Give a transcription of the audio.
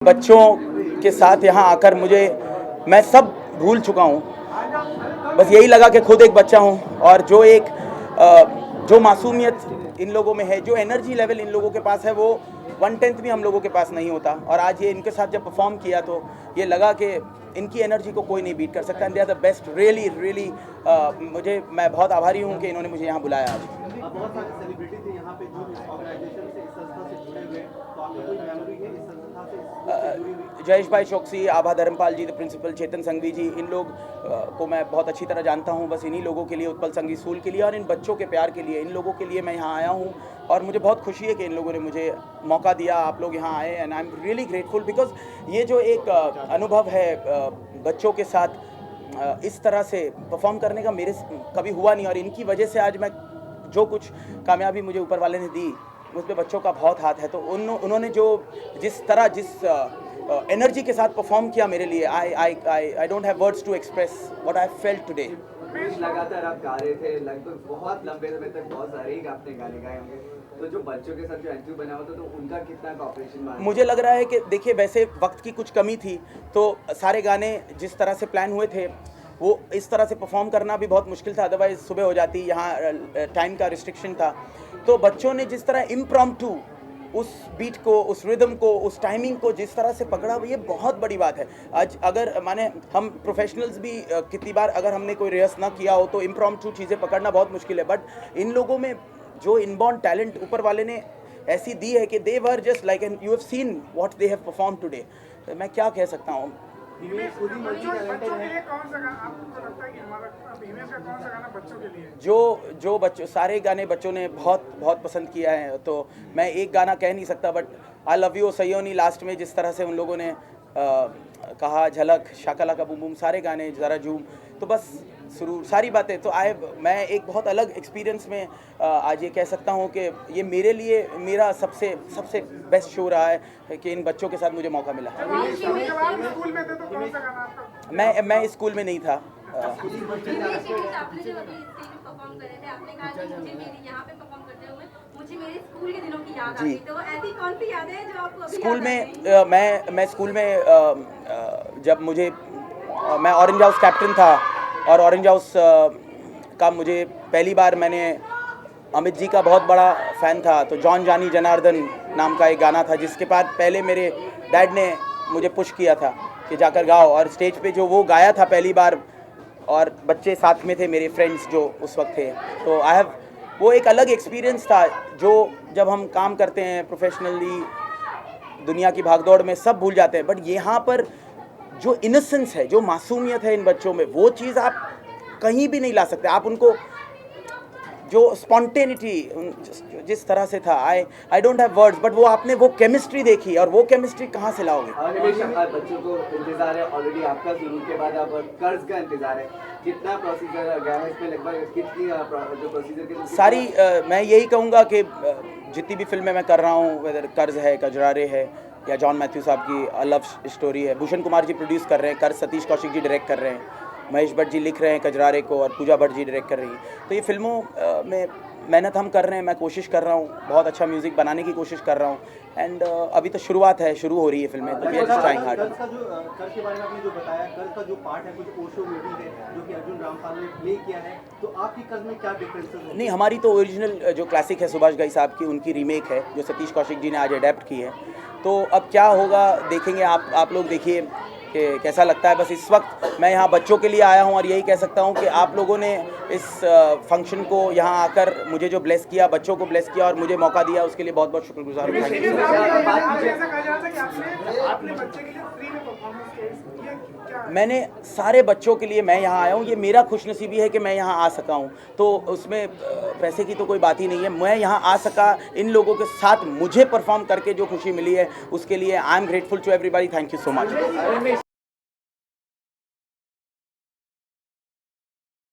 बच्चों के साथ यहाँ आकर मैं सब भूल चुका हूँ। बस यही लगा कि खुद एक बच्चा हूँ और जो मासूमियत इन लोगों में है, जो एनर्जी लेवल इन लोगों के पास है, वो 1/10 भी हम लोगों के पास नहीं होता। और आज ये इनके साथ जब परफॉर्म किया तो ये लगा कि इनकी एनर्जी को कोई नहीं बीट कर सकता। And they are the best, really मैं बहुत आभारी हूँ कि इन्होंने मुझे यहाँ बुलाया आज। बहुत सारे सेलिब्रिटी थे यहाँ पे जो इस ऑर्गेनाइजेशन से, इस संस्था से जुड़े हुए, तो आपको कोई मेमोरी है इस संस्था से जुड़ी हुई? जयेश भाई चौकसी, आभा धर्मपाल जी द प्रिंसिपल, चेतन संघवी जी, इन लोग को मैं बहुत अच्छी तरह जानता हूँ। बस इन्हीं लोगों के लिए, उत्पल संगीत स्कूल के लिए और इन बच्चों के प्यार के लिए, इन लोगों के लिए मैं यहाँ आया हूँ। और मुझे बहुत खुशी है कि इन लोगों ने मुझे मौका दिया, आप लोग यहाँ आए, and I am really grateful because ये जो एक अनुभव है बच्चों के साथ इस तरह से परफॉर्म करने का मेरे कभी हुआ नहीं। और इनकी वजह से आज मैं जो कुछ कामयाबी मुझे ऊपर वाले ने दी, उसमें बच्चों का बहुत हाथ है। तो उन्होंने जिस एनर्जी के साथ परफॉर्म किया मेरे लिए, I don't have words to express what I felt today. लगातार आप गा रहे थे, लगभग बहुत लंबे समय तक बहुत सारे ही आपने गाने गाए होंगे, तो जो बच्चों के साथ जो एंट्री बना हुआ था तो उनका कितना कॉपरेशन? मुझे लग रहा है कि देखिए, वैसे वक्त की कुछ कमी थी, तो सारे गाने जिस तरह से प्लान हुए थे वो इस तरह से परफॉर्म करना भी बहुत मुश्किल था, अदरवाइज सुबह हो जाती, यहाँ टाइम का रिस्ट्रिक्शन था। तो बच्चों ने जिस तरह इम्प्रॉम्प्टू उस बीट को, उस रिदम को, उस टाइमिंग को जिस तरह से पकड़ा, ये बहुत बड़ी बात है। आज अगर हम प्रोफेशनल्स भी कितनी बार अगर हमने कोई रिहर्स ना किया हो तो इम्प्रॉम्प्टू चीज़ें पकड़ना बहुत मुश्किल है, बट इन लोगों में जो इनबॉर्न टैलेंट ऊपर वाले ने ऐसी दी है कि they were just like, and you have seen what they have perform today. मैं क्या कह सकता हूँ। जो बच्चों, सारे गाने बच्चों ने बहुत बहुत पसंद किया है, तो मैं एक गाना कह नहीं सकता, but I love you Sayoni last में जिस तरह से उन लोगों ने कहा, झलक, शाकाला का बूम बूम, सारे गाने, ज़रा झूम, तो बस सुरूर, सारी बातें, तो मैं एक बहुत अलग एक्सपीरियंस में आज ये कह सकता हूँ कि ये मेरे लिए मेरा सबसे बेस्ट शो रहा है कि इन बच्चों के साथ मुझे मौका मिला। मैं स्कूल में नहीं था। जी, स्कूल में मैं स्कूल में जब मैं ऑरेंज हाउस कैप्टन था, और ऑरेंज हाउस का मुझे पहली बार, मैंने अमित जी का बहुत बड़ा फ़ैन था, तो जॉन जानी जनार्दन नाम का एक गाना था जिसके बाद पहले मेरे डैड ने मुझे पुश किया था कि जाकर गाओ, और स्टेज पे जो वो गाया था पहली बार, और बच्चे साथ में थे, मेरे फ्रेंड्स जो उस वक्त थे, तो वो एक अलग एक्सपीरियंस था। जो जब हम काम करते हैं प्रोफेशनली, दुनिया की भागदौड़ में सब भूल जाते हैं, बट यहाँ पर जो इनोसेंस है, जो मासूमियत है इन बच्चों में, वो चीज़ आप कहीं भी नहीं ला सकते। आप उनको जो स्पॉन्टेनिटी जिस तरह से था, आई डोंट हैव वर्ड्स, बट वो आपने वो केमिस्ट्री देखी, और वो केमिस्ट्री कहाँ से लाओगे? बच्चों को इंतजार है ऑलरेडी आपका, शुरू के बाद अब कर्ज का इंतजार है, कितना प्रोसीजर गया है इसमें, लगभग कितनी जो प्रोसीजर के सारी मैं यही कहूँगा कि जितनी भी फिल्में मैं कर रहा हूँ, वेदर कर्ज है, कजरारे है, या जॉन मैथ्यू साहब की लव स्टोरी है, भूषण कुमार जी प्रोड्यूस कर रहे हैं, कर्ज सतीश कौशिक जी डायरेक्ट कर रहे हैं, महेश भट्ट जी लिख रहे हैं कजरारे को, और पूजा भट्ट जी डायरेक्ट कर रही हैं। तो ये फिल्मों में मेहनत हम कर रहे हैं, मैं कोशिश कर रहा हूँ, बहुत अच्छा म्यूज़िक बनाने की कोशिश कर रहा हूँ, एंड अभी तो शुरुआत है, शुरू हो रही है फिल्में, तो we are just trying hard. कर्ज का जो कर्ज के बारे में आपने जो बताया, कर्ज का जो पार्ट है, कुछ ओशो मूवी है जो कि अर्जुन रामपाल ने प्ले किया है, तो आपकी कर्ज में क्या डिफरेंसेस हैं? नहीं, हमारी तो ओरिजिनल जो क्लासिक है सुभाष घई साहब की, उनकी रीमेक है जो सतीश कौशिक जी ने आज अडेप्ट की है। तो अब क्या होगा देखेंगे, आप लोग देखिए कि कैसा लगता है। बस इस वक्त मैं यहाँ बच्चों के लिए आया हूँ, और यही कह सकता हूँ कि आप लोगों ने इस फंक्शन को यहाँ आकर मुझे जो ब्लेस किया, बच्चों को ब्लेस किया और मुझे मौका दिया, उसके लिए बहुत बहुत शुक्रगुजार हूँ। मैंने सारे बच्चों के लिए मैं यहाँ आया हूँ, ये मेरा खुशनसीबी है कि मैं यहाँ आ सका हूँ, तो उसमें पैसे की तो कोई बात ही नहीं है। मैं यहाँ आ सका, इन लोगों के साथ मुझे परफॉर्म करके जो खुशी मिली है, उसके लिए I am grateful to everybody. Thank you so much.